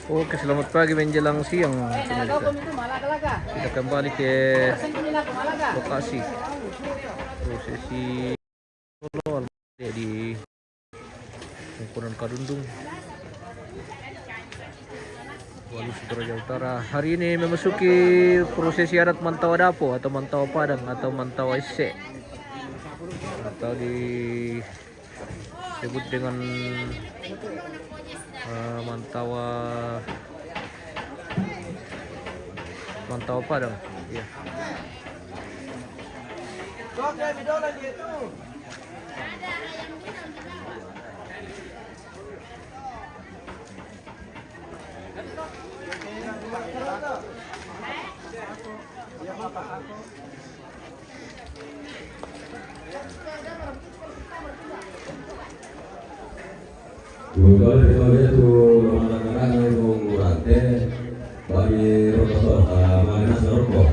Oke, selamat pagi menjelang siang. Pemirsa. Kita kembali ke lokasi prosesi Solo di Pengkonan Kadundung, Walu Sidoarjo Utara. Hari ini memasuki prosesi adat Mantawa Dapo atau Mantawa Padang atau Mantawa Ese, atau disebut dengan Mantawa Padang. Ya. Kalau itu orang-orang yang mengurate bagi rokok mana rokok.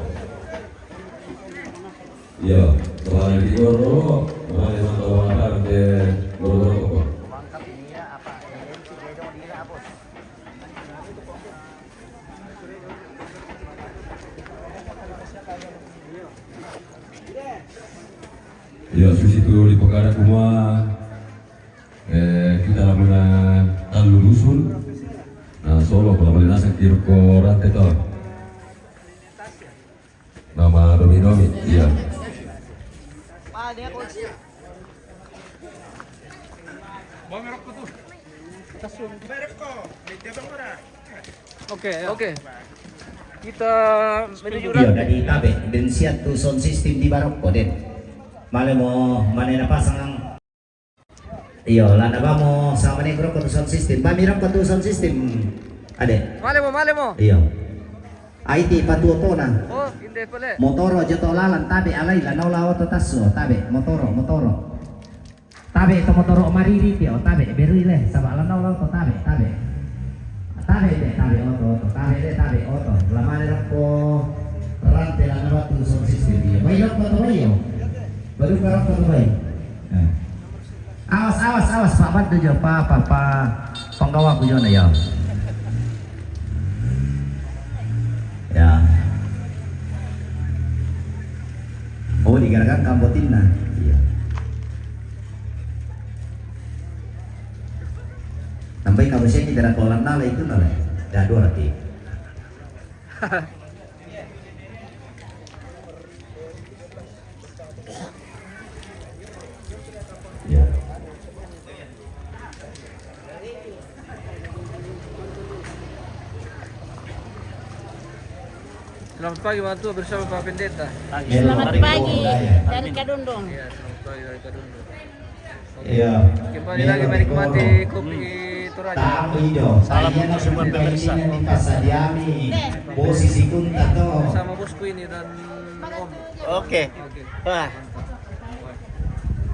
Ya, kalau di rokok, mana Mantawa Padang de rokok. Mantap ini ya apa? MC gedong dia apa? Ya, situ di Pekada Kuma. Kita lakukan talu rusun. Nah, Solo kalau melinasan kirko rantai toh. Nama Domi, iya. Oke. Kita menuju Iya dari tabe dan siap tu sound system di Baroko den. Male mo mana pasang. Iya, lana ba mo sama negro ko sound system. Pamirang pa tu sound system. Ade. Male mo. Iya. IT patuto na. Oh, hindi pala. Motoro jeto lalan tabe alay lanaw lawa to taso tabe motoro. Tabe to motoro mariri tio tabe berile sama lanaw lawa to tabe. Tabe oto. Lamane lang po rante lang na tu sound system. May lang pa to bayo. Baru karap pa to bayo. Awas Pak Bantu jo pa penggawa ku jo na ya. Ya. Oh digarakan kambotin na. Iya. Sampai kamu sih tidak kolam nala itu nala. Dah dua rati. Ya. Selamat pagi Mantu bersama Pak Pendeta. Selamat pagi dari Kadundung. Iya, selamat pagi dari Kadundung. Iya. Kembali lagi menikmati kopi Toraja. Salam untuk semua pemirsa. Posisi kunta to. Bersama bosku ini dan Om. Oke. Wah.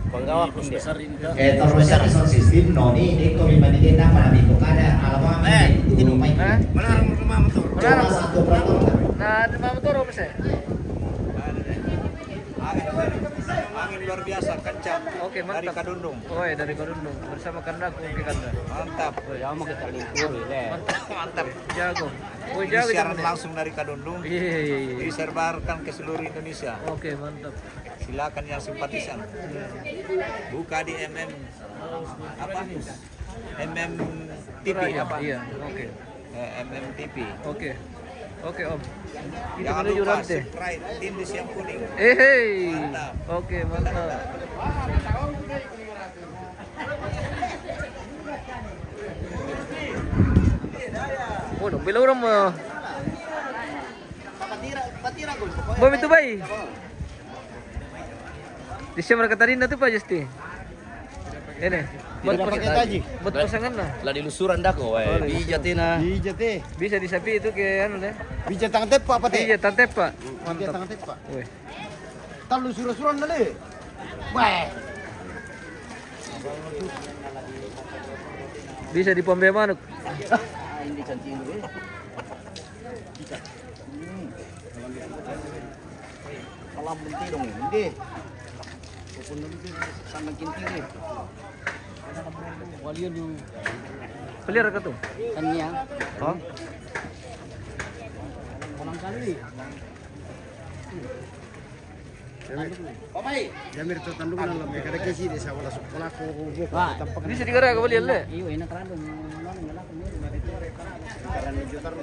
Penggawa besar ini. Terus sound system noni ini kami bandingin nama nabi Pekada alamat ini rumah. Melarang rumah motor. Cuma satu peraturan. Nah, di Mama Toro Mas. Angin luar biasa kencang. Oke, mantap. Dari Kadundung. Oh, ya, dari Kadundung bersama Kandaku Oke Kanda. Mantap. Ya, mau kita libur Mantap. Jago. Oh, Ini jago siaran jago. langsung dari Kadundung. Iya. Disebarkan ke seluruh Indonesia. Oke, mantap. Silakan yang simpatisan. Buka di apa? TV Toraja, apa? iya. Oke. MMTV. Oke, Om. Kita Jangan menuju lupa rantai. subscribe Tindis yang kuning. Hei. Mantap. Oke, mantap. Oh, dong, bila orang mo. Bom itu bayi. Di siya Katarina tu pa Justi. Ini. Buat pasangan na. Lah di lusuran dako, bijatina. Bijate. Bisa disapi itu ke anu deh. Bijat tangan tepa apa teh? Iya, tantep Pak. Bijat Mantap. tangan tepa. Weh. Talu suruh-suruhan dale. Wah. Bisa di Pombe Manuk. Hindi canting dulu. Kalam bentirong hindi. Pupunta dito sa magkinting. Pelihara ka to? Kanya. Oh? Jamir to tandungan lang may kada kisi di sa wala wala ko buko tampak Hindi siya digara ka bali alle. iyo ina trado mo wala ko karan medyo taro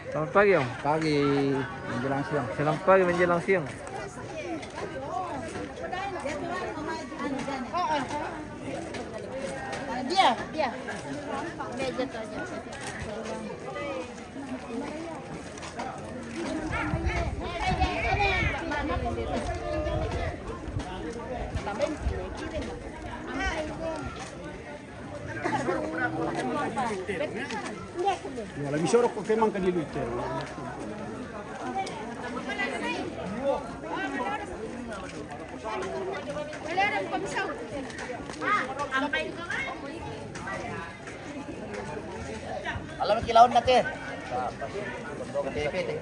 Selamat pagi Om. pagi menjelang siang. Selamat pagi menjelang siang. Dia. Meja tuh aja. Wala misorok ko kay man kadiluto. Alam mo kilawon natin. Untuk ke TV teh.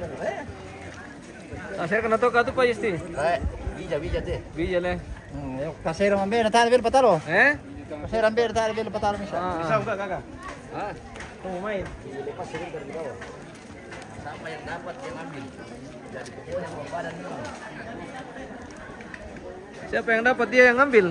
Share ka na to ka to pa Yusti. Bija teh. Bija le. Kasero mambe na tayo bil patalo. Eh? Kasero mambe na tayo bil patalo misa. Ah. enggak kakak? Ah. Tunggu main. Lepas sering dari bawah. Siapa yang dapat yang ambil. Jadi pokoknya mau badan dulu. Siapa yang dapat dia yang ngambil.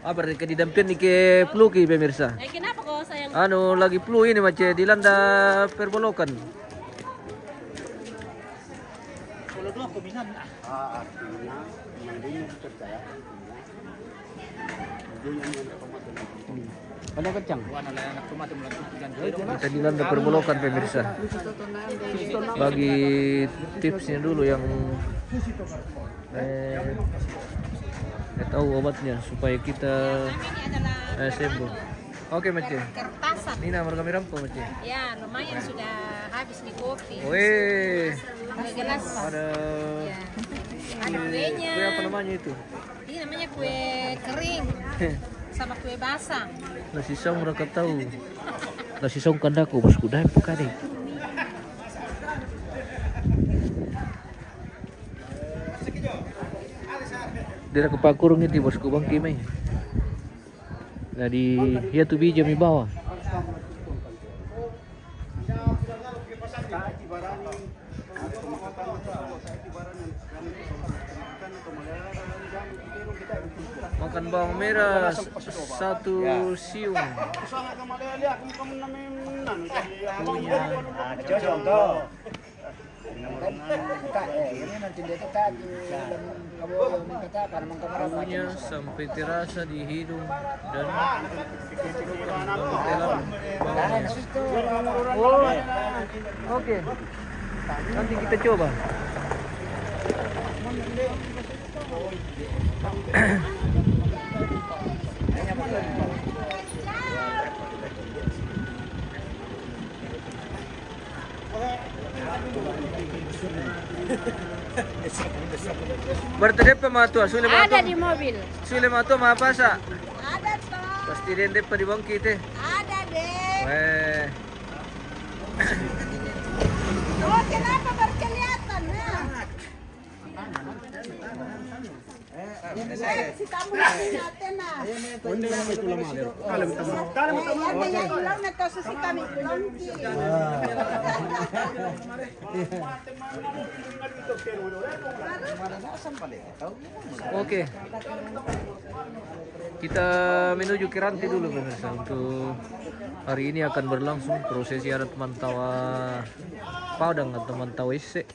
Berarti didampingi ke Pluki pemirsa. Kenapa kok sayang? Anu lagi flu ini macam dilanda perbolokan. Kalau dua kumisan. Ano kacang? Kita dilanda perbolokan pemirsa. Bagi tipsnya dulu yang tahu obatnya supaya kita sembuh. Oke Mace. Kertasan. Nina marga mirampo Mace. Ya, lumayan sudah habis nih kopi. Weh. Gelas. Ada Ya. Ada kuenya. kue apa namanya itu? Ini namanya kue kering sama kue basah. Nasi song mereka tahu. Nasi song kandaku bosku dah buka deh. Dia kepakurung itu bosku bang Kimai. Jadi dia tuh bija mi bawah. Makan bawang merah satu siung. Baunya sampai terasa di hidung dan dalam bawahnya. Oh, oke. Nanti kita coba. Bertede pematua sulit Ada di mobil. sulit matua apa sa? Ada toh. Pasti rende pa di bang kita. Ada deh. Weh. Oh, kenapa baru kelihatan ya? Si tamu natin na. Hindi naman ito lang mali. Kalam tamo. Yan na ulang na to so si kami ulang ki. Oke. Kita menuju ke Ranti dulu pemirsa. Untuk hari ini akan berlangsung prosesi adat Mantawa Padang atau Mantawa Ese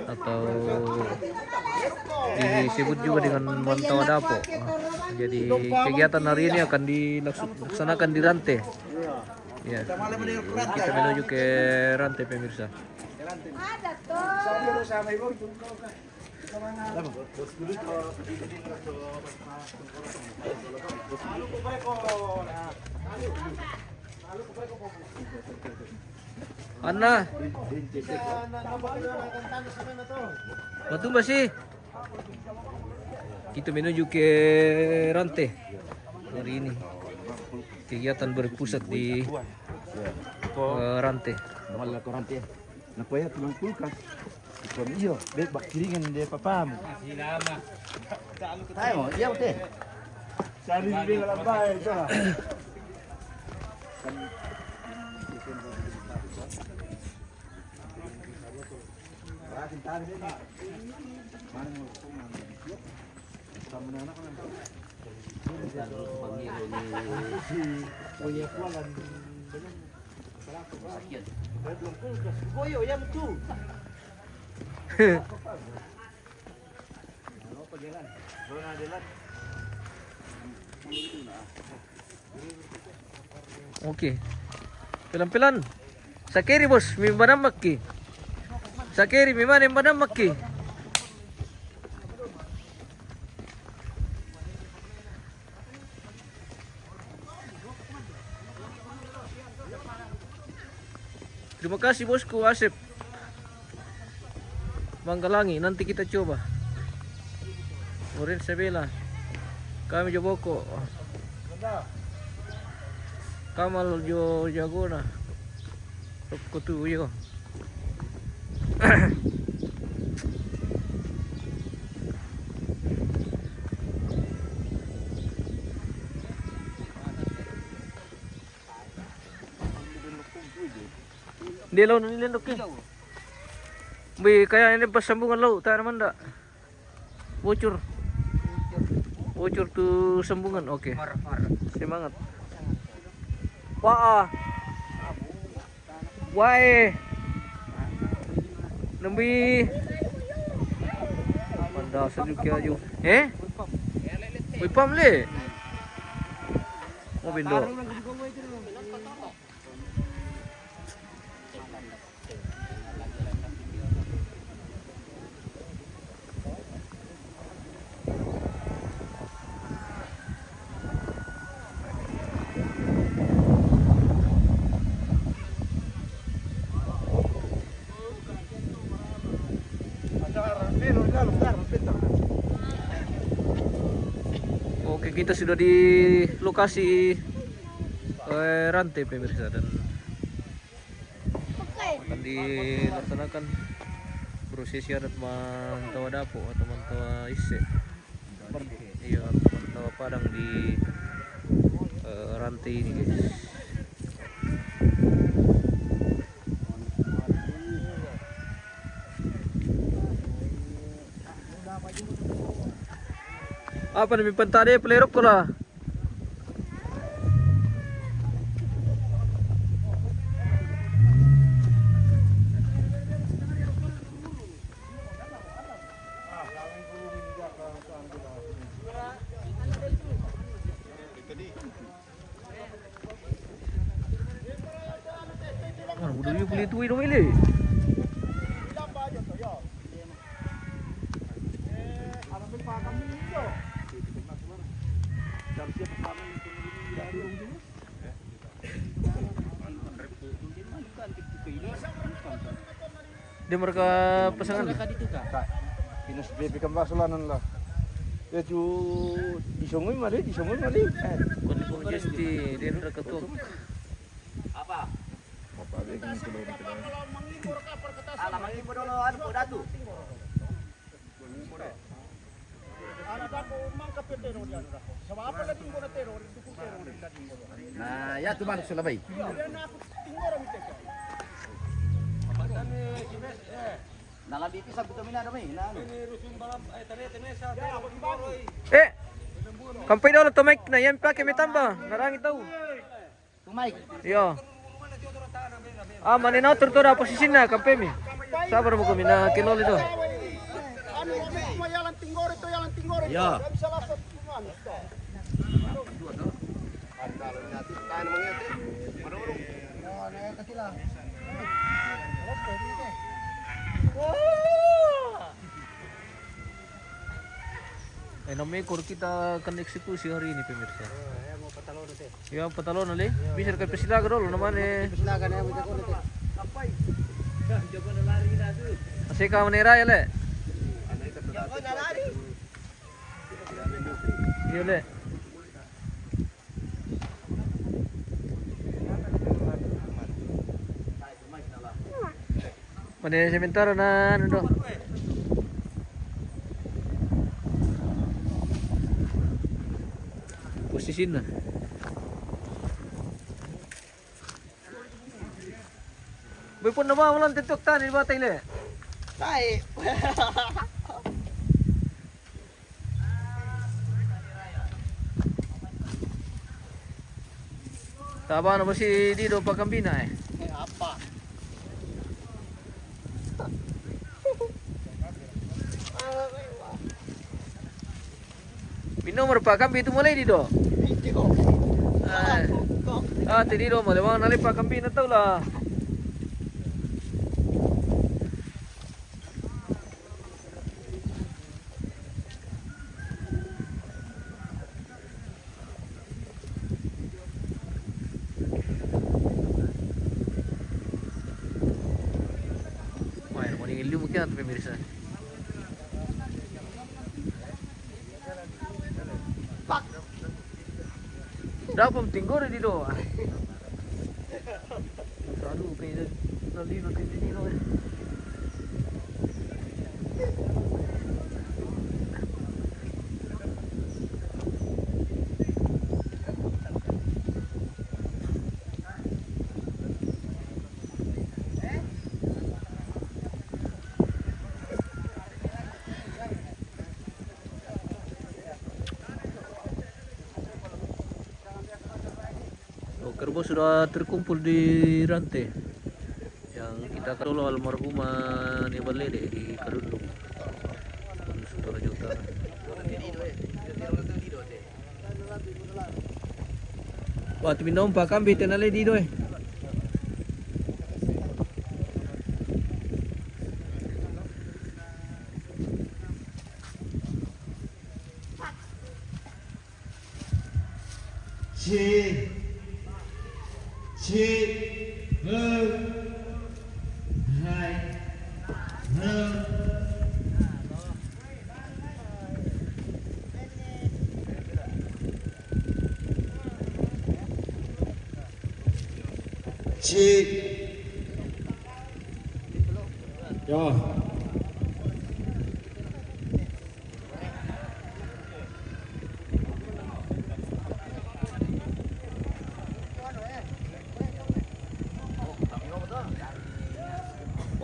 atau disebut juga dengan Mantawa Dapo. Jadi kegiatan hari ini akan dilaksanakan di Rantai. Ya, kita menuju ke Rantai pemirsa. Ada toh. Ana. Batu masih. Kita menuju ke Rante hari ini. Kegiatan berpusat di Rante. Wala ko rante. Nakuya tulang kulkas. Ikon iyo, bet bakiringan dia papamu. Tayo, iya mo te. Sari bibi la bay ito. Goyo yang tu. Oke. Pelan-pelan. Sakiri bos, mi manamak ki. Sakiri mi mana manamak ki. Terima kasih bosku Asep. Manggalangi, nanti kita coba. Orange Sabela. Kami Joboko. Kamal Jo Jagona. Kutu yo. Di laut ni lendok ke? Bi kayak ini pas sambungan laut, tak naman dak? Bocor. Bocor tuh sambungan, oke. Semangat. Wah. Wae. Nembi. Manda seduk ya ju. Wih pam le. Oh bindo. Oke, kita sudah di lokasi Rante pemirsa dan akan dilaksanakan prosesi adat Mantawa Dapo atau Mantawa Isse. Iya, Mantawa Padang di Rante ini guys. Apa nih pentade pelerok ko lah. Udah yuk beli tuh dong ini. Dia mereka pasangan Pinus bebe kan basulanan lah. Ya ju disongoi mali. kon po justi din ra katok. Apa? Apa bebe ni kulo ni. Alamat ibu dulu anu po datu. Nah, ya tuh masuk lebay. Nalambi pisang vitamina dami. Kampay daw to mic na yan pa kami tamba. Narangi tahu. Tumay. Yo. Maninaw turto na posisi na kampay mi. Sabar mo kami na kinol ito. Ya. Namekor kita akan eksekusi hari ini pemirsa. Ya, patalon ali. Bisa ka pesilaga dulu naman eh. Silakan ya, kita ko Masih kau menira ya le? Iya le. Mana sebentar na ano do? Posisi na. Boy pun na ba walang titok tani ba tayo le? Baik. Taba na ba si Dido Pagkambina eh? Apa? Minomor Pagkambi itu mulai Dido. Video. Ah, ti Dido mo, lewang nali Pagkambi na tao lah. Wah, mau ningin mungkin atau pemirsa. Dapat tinggal di doa. Aduh, kayaknya nanti di sini loh. Kerbau sudah terkumpul di rantai yang kita tolong almarhumah Nibalede di Karundung, Toraja Utara. Wah, minum Pak Kambi tenale di doy.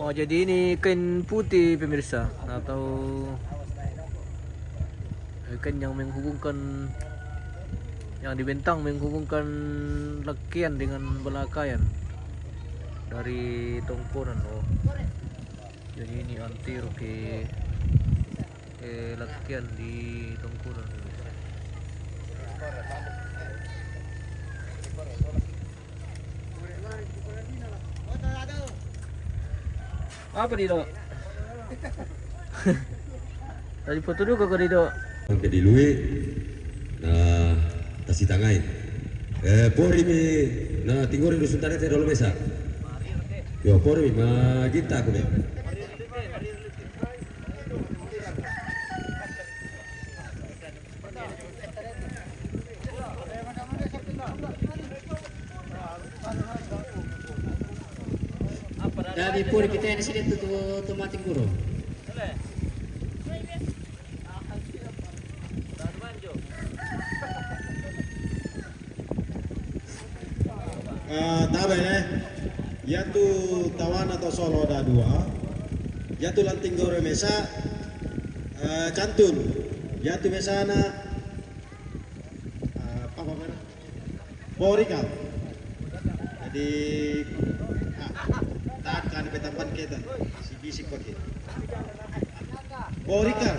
Oh, jadi ini kain putih pemirsa atau kain yang menghubungkan, yang dibentang menghubungkan lakian dengan belakayan dari tongkonan. Oh, jadi ini antir ke lakian di tongkonan. Apa Dido? Tadi foto dulu kok Dido. Sampai di lui na tasi tangai. Pori mi na tinggori dusun tane te dolo mesa. Yo pori mi ma kita aku nih. Dari puri kita di sini tuh mati guru. Tabe yatu tawana atau solo ada dua, yatu lanting gore mesa, cantun, yatu mesana, apa mana? Porikal. Jadi taat kan petampan kita, si bisik pakai. Porikal.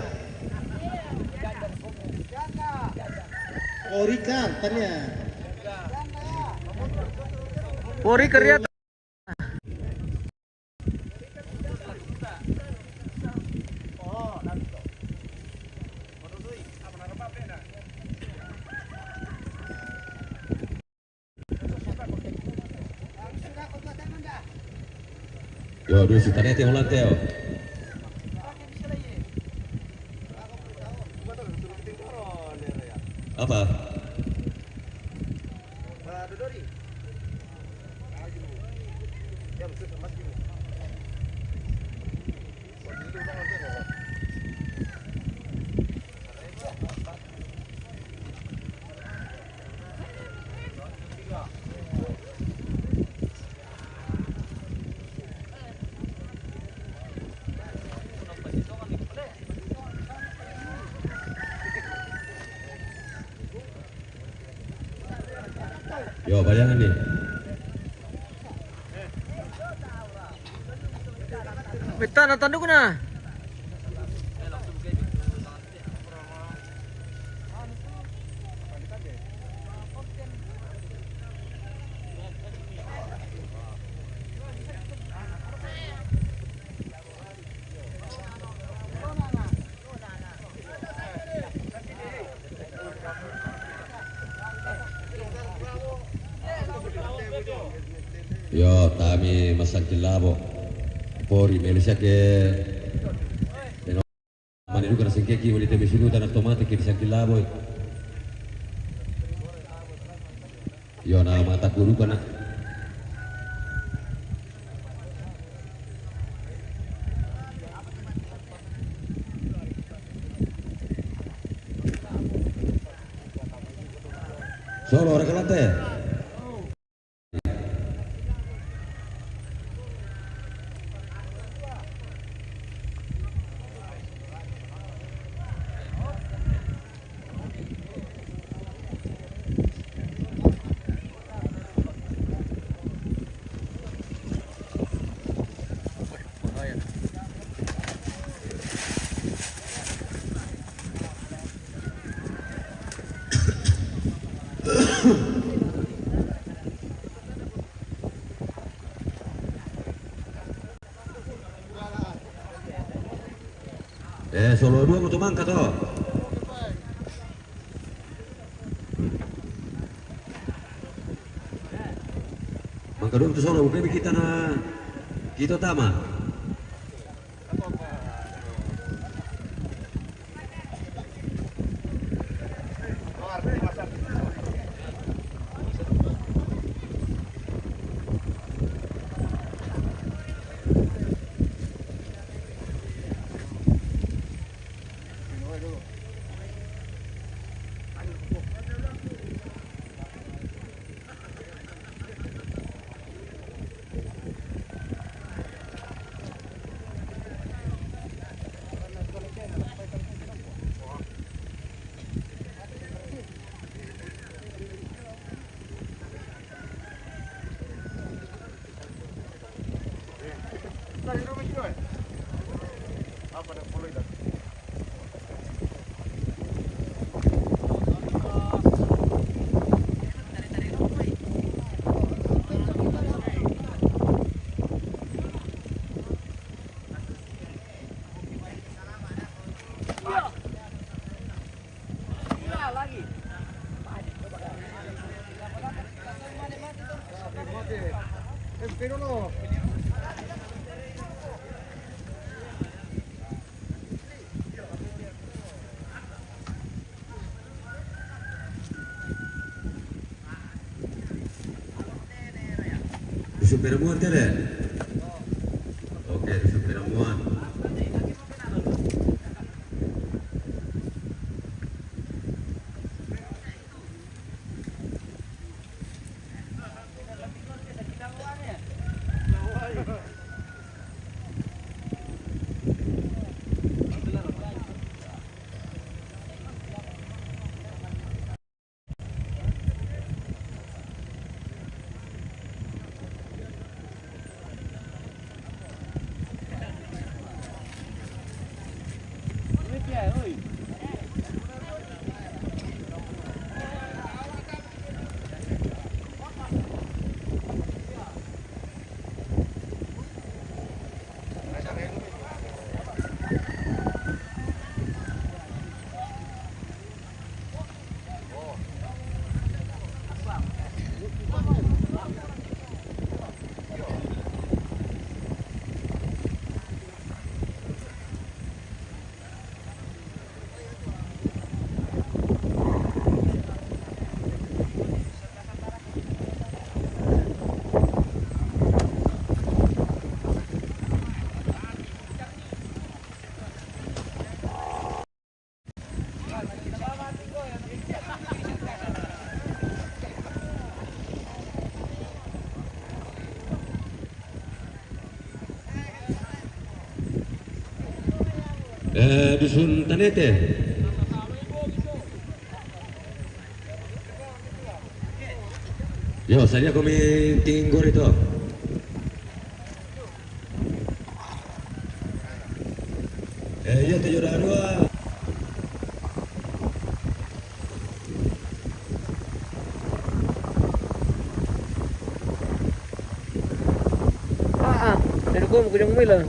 Porikal, tanya. Pori kerja. Yo, dulu Sultanete ulang Teo. Apa? Yo, bayangan nih. Beta na tanduk na. Yo, tami masang kilabo. Pori, Melissa che mani luka nasi keki wali tebe sunu tanah tomate kiri sang kilabo. Yo, na mata guru kana. Solo orang kelate. Solo dua moto mangka toh. Mangka dua moto solo bukan kita na kita tama. Pero no. Dusun Peramuan tadi. Oke, Dusun Peramuan. Dusun Tanete. Yo, saya kami tinggor itu. Iya 7-2. Dari gua mau kujang mila.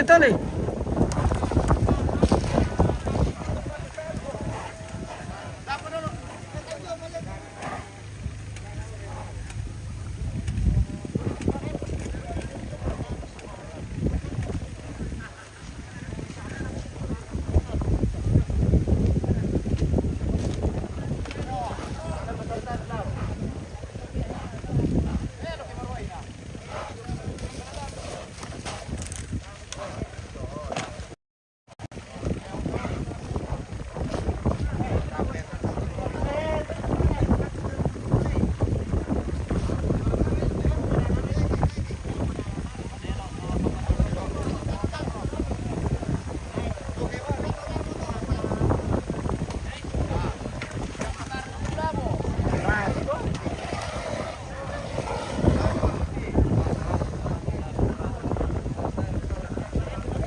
Tole.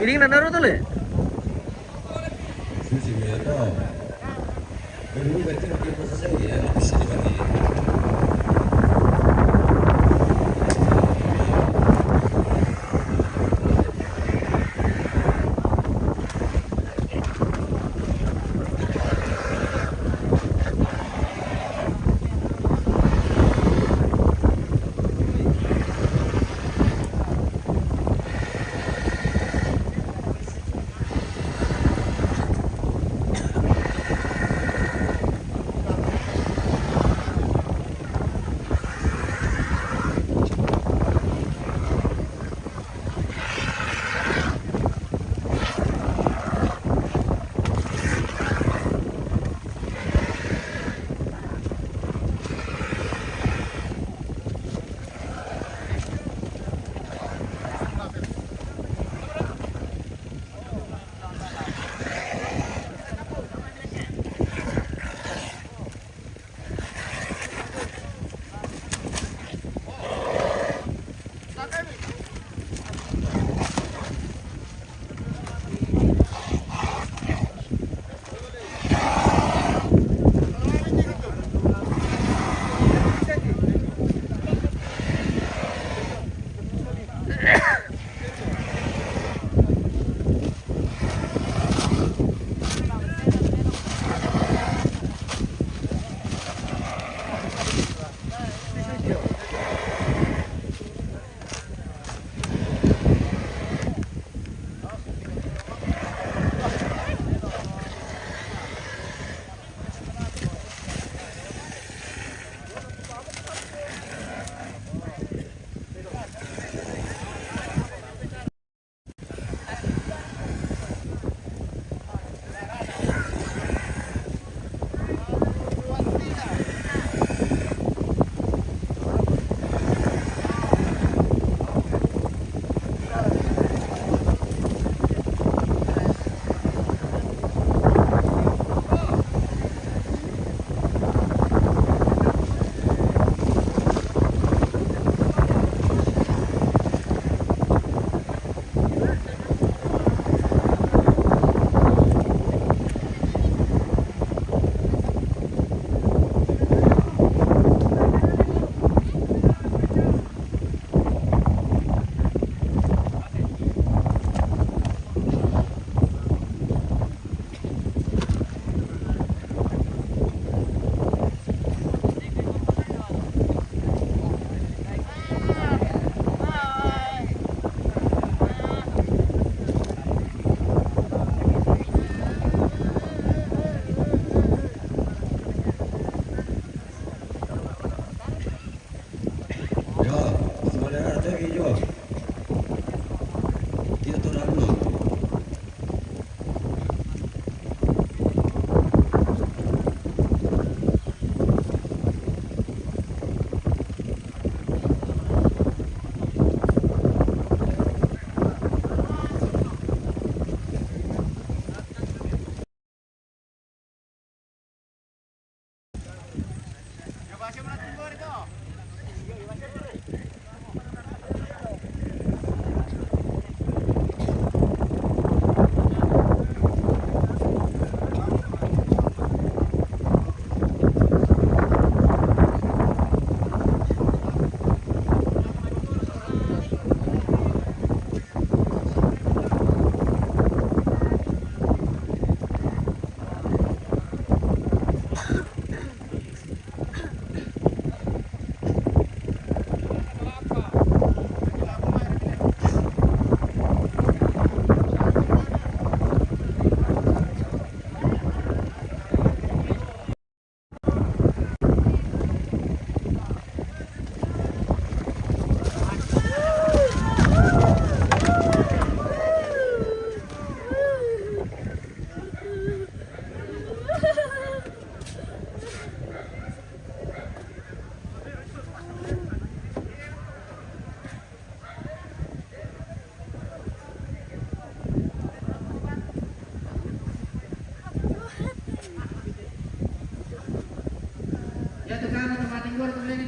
Piling na naro tole. Susi itu. Dulu berarti nanti proses saya ya bisa dibagi.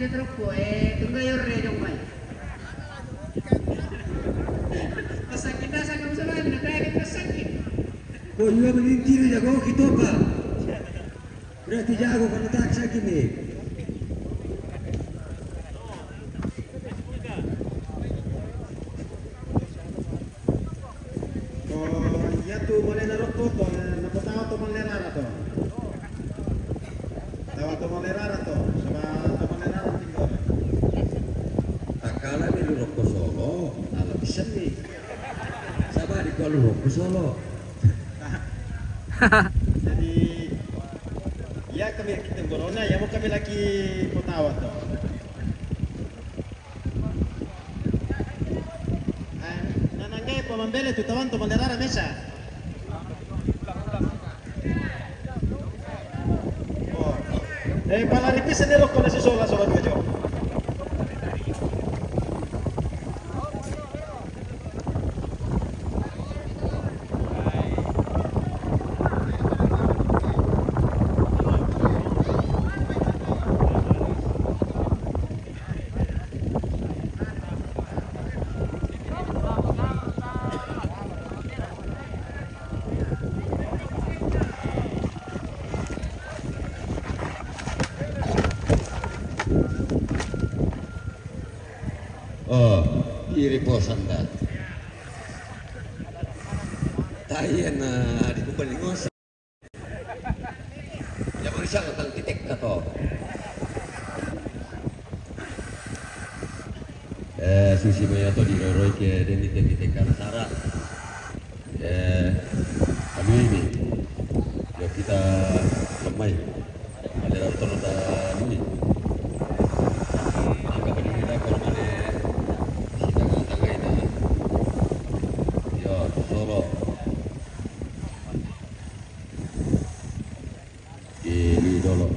dia teroko tunggu yo re dong mai. Masakit dah sakit usaha ni nak kaya masakit. Kau juga melintir jago gitu apa? Berarti jago kalau tak sakit nih. Ya tu boleh naruh tu, napatawa tu malerara tu. Tawa tu malerara tu, sebab tu malerara tinggal. Tak kalah ni lu rokok Solo, ala bisa nih. Sabar di kalau rokok Solo. Jadi ya kami kita corona, ya mau kami lagi potawa tu. Nanangay pamambele tu tawan tu malerara mesa. Palaripis sa nilok ko na si Sola sa Wadwajo. Oh, iri posan dah. Tayan na di ko palingos. Ya manusia tentang titik kato. Susi maya to di roroi ke den titik kana sara. Kami ini ya kita lemai. Ada rata da ini. Angka pendidikan kormane Solo ini dulu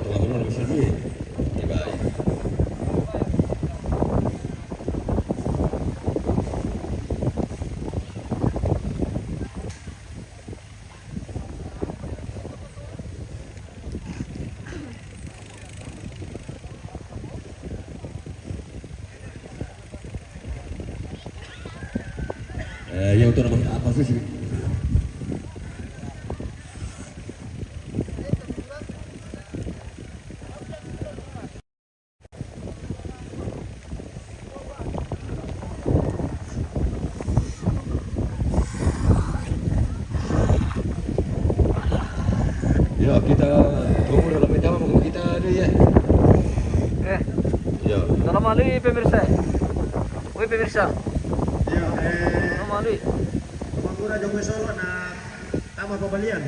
tuh benar bisa duit baik. Yang itu namanya apa sih? Ya kita tunggu dalam jam mau kita dulu ya. Ya. Salam alaikum pemirsa. Woi pemirsa. Ya, Salam alaikum. Magura jong Solo na tama pabalian.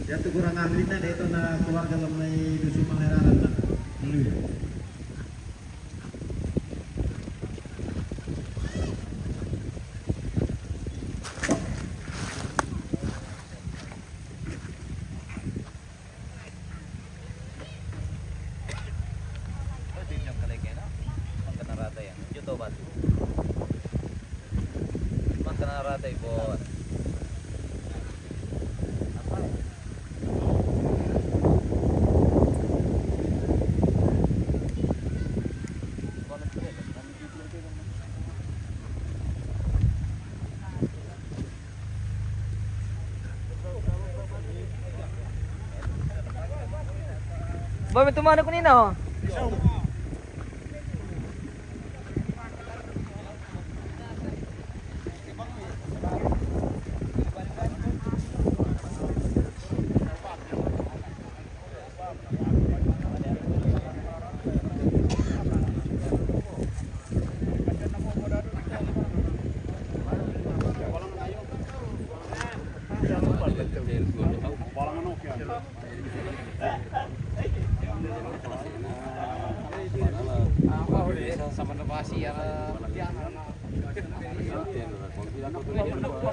Ya tu kurang ahli na dito na keluarga lamay dusun maneraran na. Dulu. Boy, may tumano ko nina oh.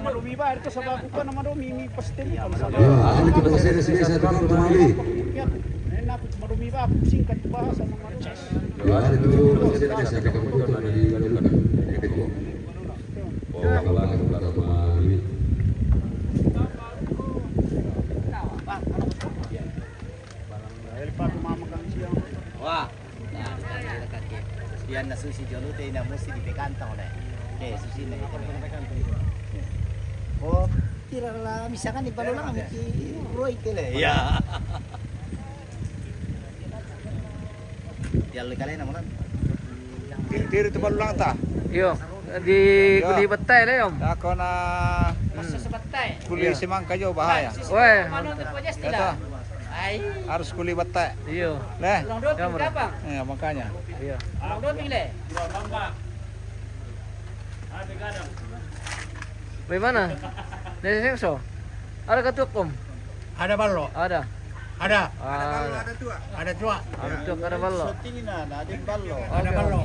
Malumi ba ito sa bago pa naman do mimi pastel Ya, ahli kita masih ada sini satu kali kembali. Malumi ba singkat bahasa naman. Ya, ahli itu masih ada satu kali di lakukan. Oh, kalau ada sama ini. Wah. Nah, ada kaki. Dia na susi jolo teh na mesti dipekantong deh. Oke, susi na itu. Oh, tira lah misalkan di balo lang kami Roy kele. Ya. Dia lekale na monan. Tiri itu baru lang ta. Yo, di kuli betay lah yom. Ako na kuli simang kayo bahaya. Weh, Ito, harus kuli batai. iyo. Leh, Kamera. ya makanya. Iya. Bagaimana? Dari Sengso? Ada ketuk om? Ada ballo. Ada. Ada. Ada tua. Ada ketuk, ada ballo. Tingina na din ballo. Ada ballo.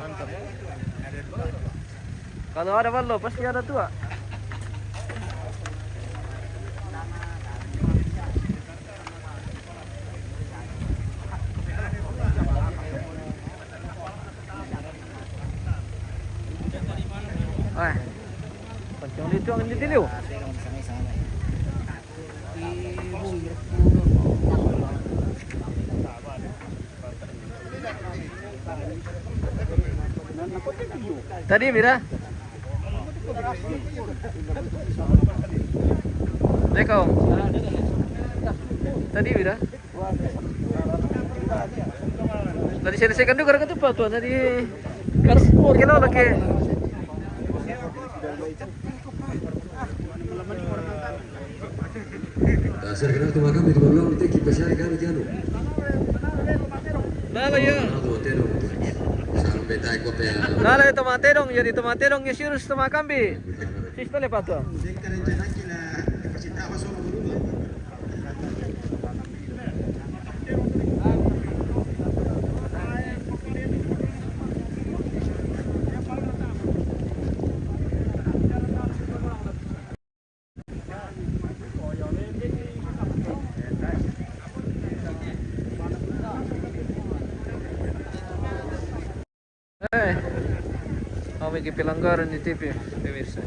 Mantap. Kalau ada ballo pasti ada tua. Ah, pancong dito ang nitiliw. Tadi Mira. Dekau. Tadi Mira. Tadi saya kan juga kan tuh tadi harus 10 kilo lagi. Dasar kenapa tuh makam itu belum nanti kita cari kami janu. Nala ya. Sampai tayo ko pa. Nala ito materong, jadi ito materong yung sirus ito makambi. Sisto le pato. May pelanggaran di TV, pemirsa.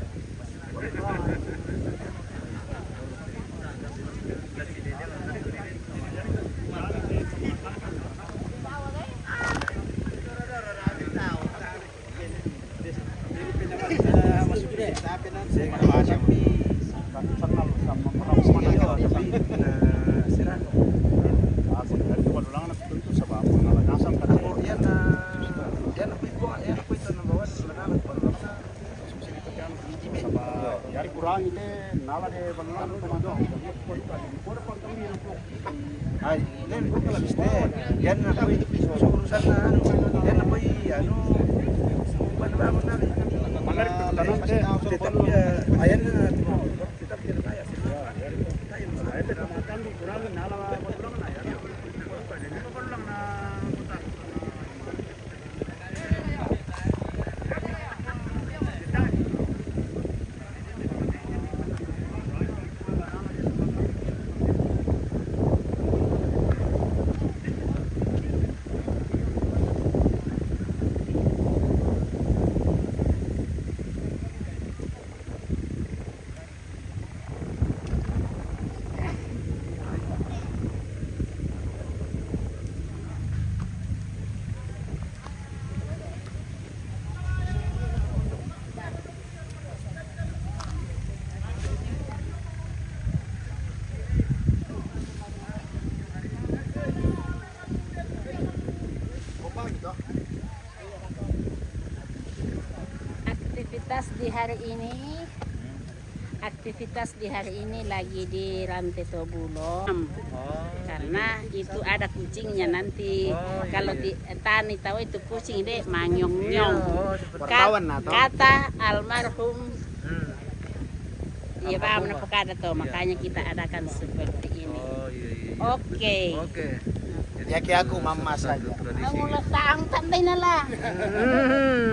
Aktivitas di hari ini lagi di Rantai Tobulong karena itu ada kucingnya nanti. Kalau di tani tahu itu kucing deh manyong-nyong. Kata almarhum dia paham ada tuh, makanya kita adakan seperti ini. Oke. Ya kayak aku mama saja. Kamu letang tandai nala.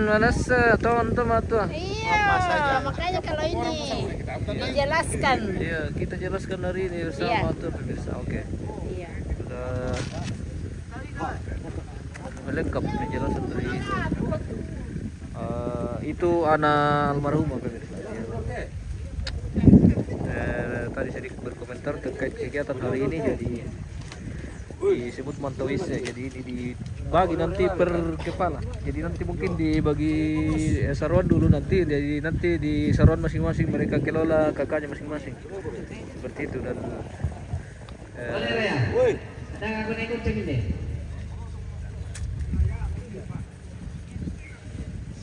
Malas teman-teman tuh. Iya, makanya kalau ini dijelaskan. Iya, kita jelaskan hari ini bersama tuh pemirsa. Oke. Iya. Sudah lengkap penjelasan dari itu. Itu anak almarhumah pemirsa. Tadi sedikit berkomentar terkait kegiatan hari ini, jadi disebut mantawis ya. Jadi ini dibagi nanti per kepala. Jadi nanti mungkin dibagi saruan dulu nanti. Jadi nanti di saruan masing-masing mereka kelola kakaknya masing-masing. Seperti itu dan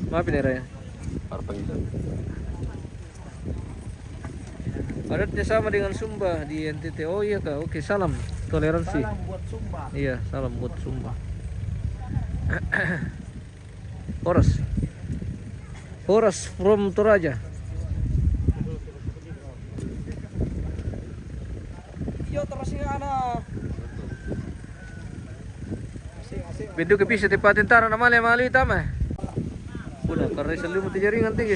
maafin ya Raya. Adatnya sama dengan Sumba di NTT. Oh iya kak, oke salam toleransi. Salam buat Sumba. Iya, salam buat Sumba. Horas from Toraja. Iyo terus yung ano. Pintu ke pisa tepatin tara na mali tama. Udah, karena selalu mati jaringan tinggi.